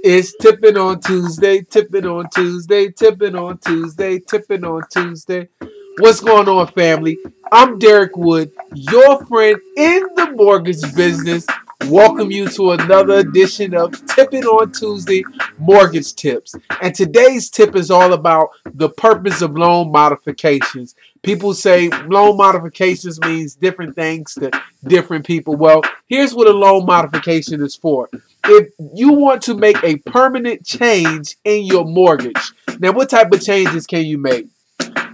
It's tipping on Tuesday, tipping on Tuesday, tipping on Tuesday, tipping on Tuesday. What's going on, family? I'm Derrick Wood, your friend in the mortgage business. Welcome you to another edition of Tipping on Tuesday Mortgage Tips. And today's tip is all about the purpose of loan modifications. People say loan modifications means different things to different people. Well, here's what a loan modification is for. If you want to make a permanent change in your mortgage, now what type of changes can you make?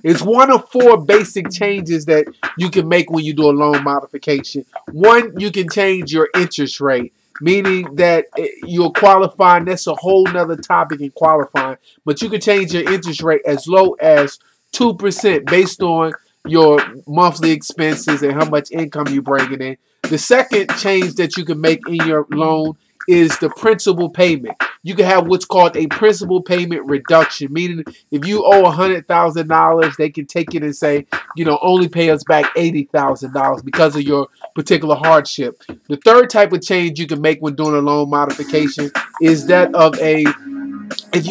It's one of four basic changes that you can make when you do a loan modification. One, you can change your interest rate, meaning that you'll qualify, and that's a whole nother topic in qualifying, but you can change your interest rate as low as 2% based on your monthly expenses and how much income you're bringing in. The second change that you can make in your loan is the principal payment. You can have what's called a principal payment reduction, meaning if you owe $100,000, they can take it and say, only pay us back $80,000 because of your particular hardship. The third type of change you can make when doing a loan modification is that of if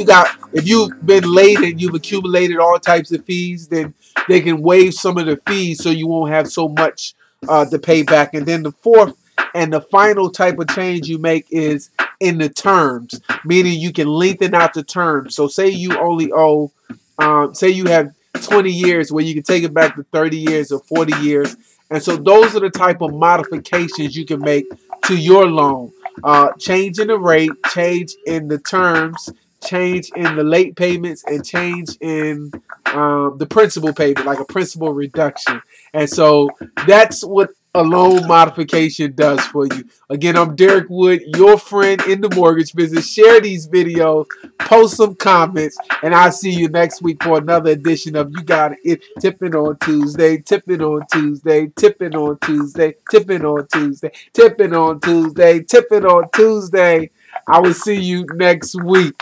you've been late and you've accumulated all types of fees, then they can waive some of the fees so you won't have so much to pay back. And then the fourth and the final type of change you make is in the terms, meaning you can lengthen out the terms. So say you only owe, say you have 20 years where you can take it back to 30 years or 40 years. And so those are the type of modifications you can make to your loan. Change in the rate, change in the terms, change in the late payments, and change in the principal payment, like a principal reduction. And so that's what a loan modification does for you. Again, I'm Derrick Wood, your friend in the mortgage business. Share these videos, post some comments, and I'll see you next week for another edition of You Got It. Tipping on Tuesday, tipping on Tuesday, tipping on Tuesday, tipping on Tuesday, tipping on Tuesday, tipping on Tuesday. I will see you next week.